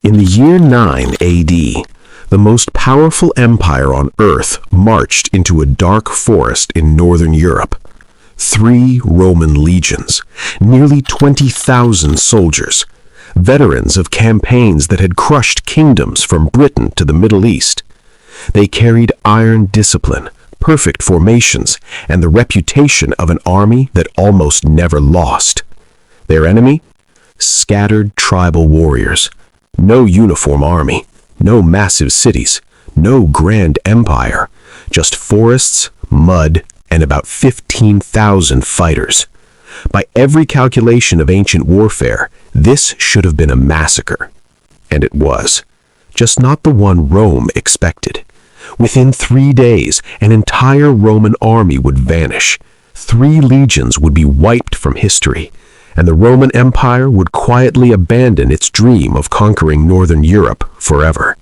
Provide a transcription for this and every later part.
In the year 9 AD, the most powerful empire on Earth marched into a dark forest in northern Europe. 3 Roman legions, nearly 20,000 soldiers, veterans of campaigns that had crushed kingdoms from Britain to the Middle East. They carried iron discipline, perfect formations, and the reputation of an army that almost never lost. Their enemy? Scattered tribal warriors. No uniform army, no massive cities, no grand empire, just forests, mud, and about 15,000 fighters. By every calculation of ancient warfare, this should have been a massacre. And it was. Just not the one Rome expected. Within 3 days, an entire Roman army would vanish. 3 legions would be wiped from history, and the Roman Empire would quietly abandon its dream of conquering northern Europe forever.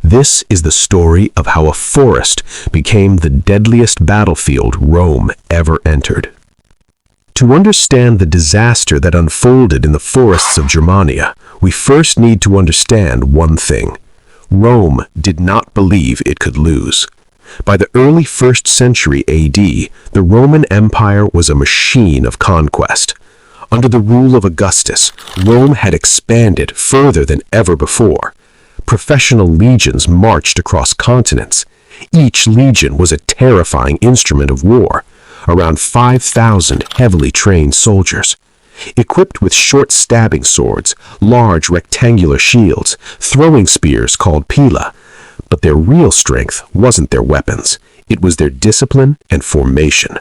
This is the story of how a forest became the deadliest battlefield Rome ever entered. To understand the disaster that unfolded in the forests of Germania, we first need to understand one thing. Rome did not believe it could lose. By the early 1st century AD, the Roman Empire was a machine of conquest. Under the rule of Augustus, Rome had expanded further than ever before. Professional legions marched across continents. Each legion was a terrifying instrument of war, around 5,000 heavily trained soldiers. Equipped with short stabbing swords, large rectangular shields, throwing spears called pila. But their real strength wasn't their weapons. It was their discipline and formation.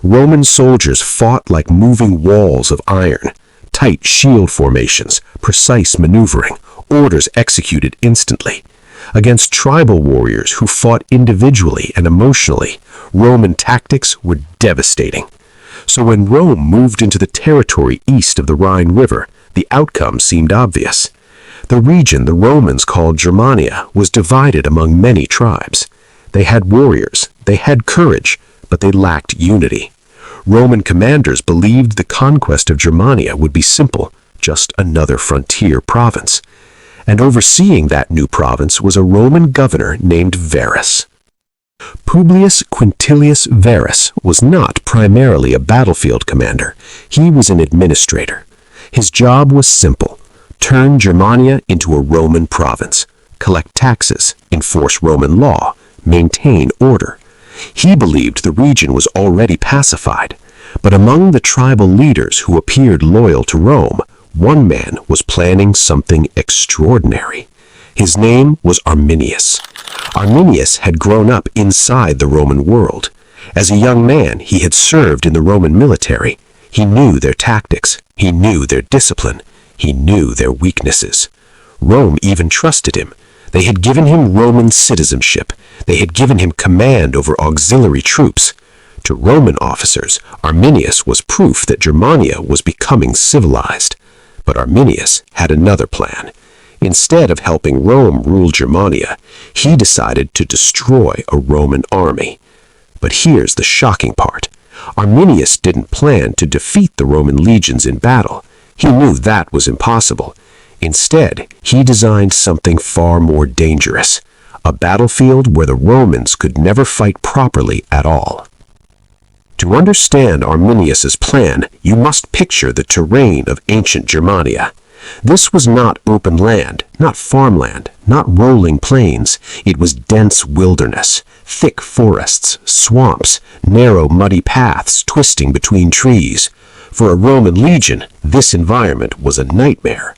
Roman soldiers fought like moving walls of iron, tight shield formations, precise maneuvering, orders executed instantly. Against tribal warriors who fought individually and emotionally, Roman tactics were devastating. So when Rome moved into the territory east of the Rhine River, the outcome seemed obvious. The region the Romans called Germania was divided among many tribes. They had warriors, they had courage, but they lacked unity. Roman commanders believed the conquest of Germania would be simple, just another frontier province. And overseeing that new province was a Roman governor named Varus. Publius Quintilius Varus was not primarily a battlefield commander. He was an administrator. His job was simple: turn Germania into a Roman province, collect taxes, enforce Roman law, maintain order. He believed the region was already pacified, but among the tribal leaders who appeared loyal to Rome, one man was planning something extraordinary. His name was Arminius. Arminius had grown up inside the Roman world. As a young man, he had served in the Roman military. He knew their tactics. He knew their discipline. He knew their weaknesses. Rome even trusted him. They had given him Roman citizenship. They had given him command over auxiliary troops. To Roman officers, Arminius was proof that Germania was becoming civilized. But Arminius had another plan. Instead of helping Rome rule Germania, he decided to destroy a Roman army. But here's the shocking part. Arminius didn't plan to defeat the Roman legions in battle. He knew that was impossible. Instead, he designed something far more dangerous, a battlefield where the Romans could never fight properly at all. To understand Arminius's plan, you must picture the terrain of ancient Germania. This was not open land, not farmland, not rolling plains. It was dense wilderness, thick forests, swamps, narrow muddy paths twisting between trees. For a Roman legion, this environment was a nightmare.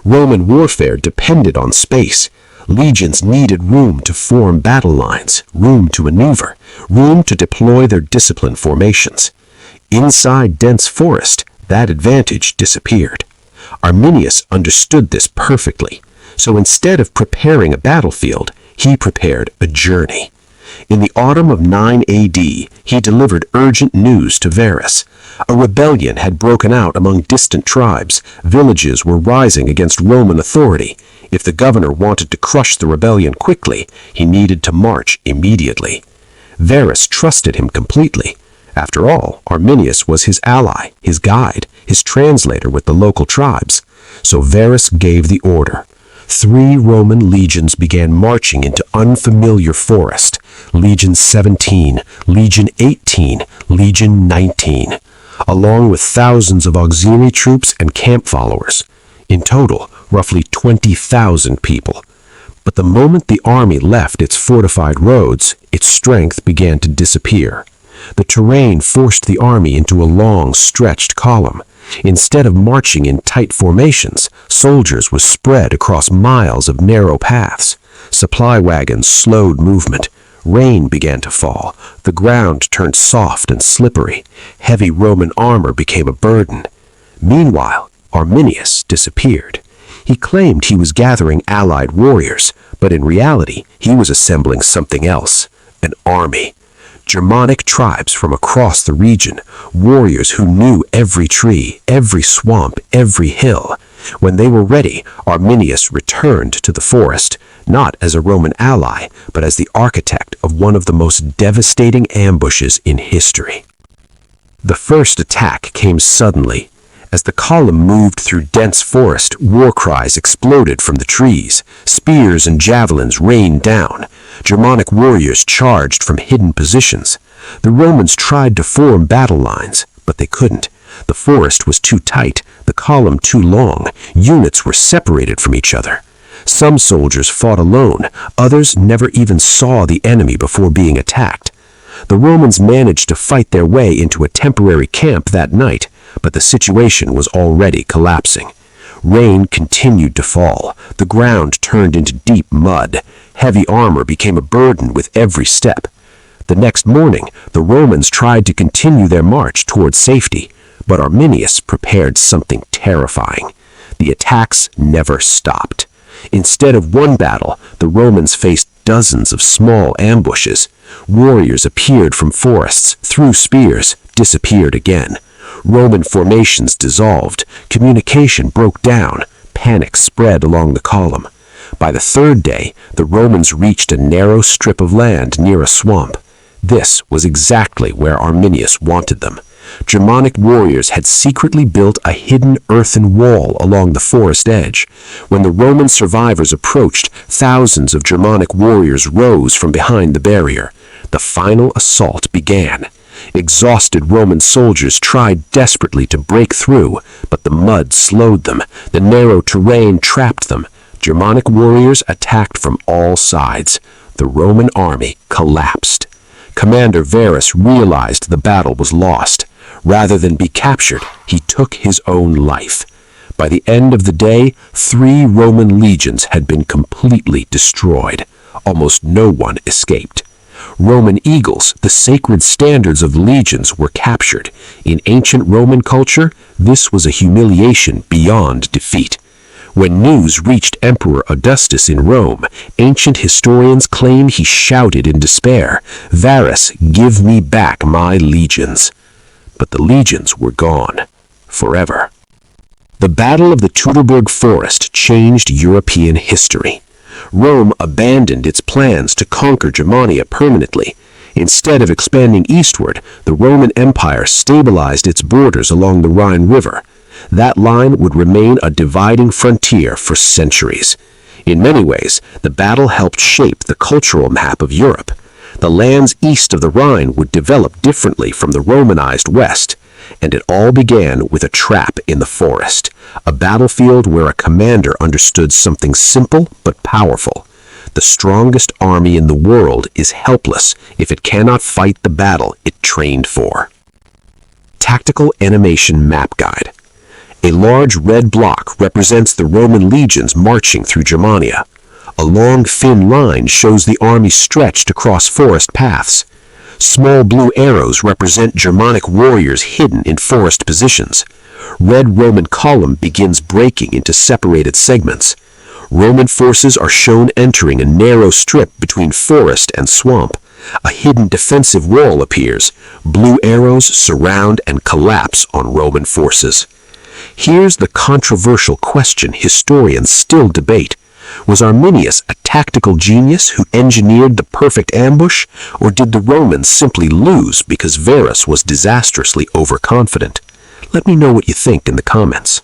Roman warfare depended on space. Legions needed room to form battle lines, room to maneuver, room to deploy their disciplined formations. Inside dense forest, that advantage disappeared. Arminius understood this perfectly, so instead of preparing a battlefield, he prepared a journey. In the autumn of 9 AD, he delivered urgent news to Varus. A rebellion had broken out among distant tribes. Villages were rising against Roman authority. If the governor wanted to crush the rebellion quickly, he needed to march immediately. Varus trusted him completely. After all, Arminius was his ally, his guide, his translator with the local tribes. So Varus gave the order. 3 Roman legions began marching into unfamiliar forest: Legion 17, Legion 18, Legion 19, along with thousands of auxiliary troops and camp followers. In total, roughly 20,000 people. But the moment the army left its fortified roads, its strength began to disappear. The terrain forced the army into a long, stretched column. Instead of marching in tight formations, soldiers were spread across miles of narrow paths. Supply wagons slowed movement. Rain began to fall. The ground turned soft and slippery. Heavy Roman armor became a burden. Meanwhile, Arminius disappeared. He claimed he was gathering allied warriors, but in reality, he was assembling something else: an army. Germanic tribes from across the region, warriors who knew every tree, every swamp, every hill. When they were ready, Arminius returned to the forest, not as a Roman ally, but as the architect of one of the most devastating ambushes in history. The first attack came suddenly. As the column moved through dense forest, war cries exploded from the trees. Spears and javelins rained down. Germanic warriors charged from hidden positions. The Romans tried to form battle lines, but they couldn't. The forest was too tight, the column too long. Units were separated from each other. Some soldiers fought alone, others never even saw the enemy before being attacked. The Romans managed to fight their way into a temporary camp that night, but the situation was already collapsing. Rain continued to fall. The ground turned into deep mud. Heavy armor became a burden with every step. The next morning, the Romans tried to continue their march toward safety, but Arminius prepared something terrifying. The attacks never stopped. Instead of one battle, the Romans faced dozens of small ambushes. Warriors appeared from forests, threw spears, disappeared again. Roman formations dissolved, communication broke down, panic spread along the column. By the third day, the Romans reached a narrow strip of land near a swamp. This was exactly where Arminius wanted them. Germanic warriors had secretly built a hidden earthen wall along the forest edge. When the Roman survivors approached, thousands of Germanic warriors rose from behind the barrier. The final assault began. Exhausted Roman soldiers tried desperately to break through, but the mud slowed them. The narrow terrain trapped them. Germanic warriors attacked from all sides. The Roman army collapsed. Commander Varus realized the battle was lost. Rather than be captured, he took his own life. By the end of the day, 3 Roman legions had been completely destroyed. Almost no one escaped. Roman eagles, the sacred standards of legions, were captured. In ancient Roman culture, this was a humiliation beyond defeat. When news reached Emperor Augustus in Rome, ancient historians claim he shouted in despair, "Varus, give me back my legions." But the legions were gone, forever. The Battle of the Teutoburg Forest changed European history. Rome abandoned its plans to conquer Germania permanently. Instead of expanding eastward, the Roman Empire stabilized its borders along the Rhine River. That line would remain a dividing frontier for centuries. In many ways, the battle helped shape the cultural map of Europe. The lands east of the Rhine would develop differently from the Romanized West, and it all began with a trap in the forest, a battlefield where a commander understood something simple but powerful. The strongest army in the world is helpless if it cannot fight the battle it trained for. Tactical Animation Map Guide. A large red block represents the Roman legions marching through Germania. A long, thin line shows the army stretched across forest paths. Small blue arrows represent Germanic warriors hidden in forest positions. Red Roman column begins breaking into separated segments. Roman forces are shown entering a narrow strip between forest and swamp. A hidden defensive wall appears. Blue arrows surround and collapse on Roman forces. Here's the controversial question historians still debate. Was Arminius a tactical genius who engineered the perfect ambush, or did the Romans simply lose because Varus was disastrously overconfident? Let me know what you think in the comments.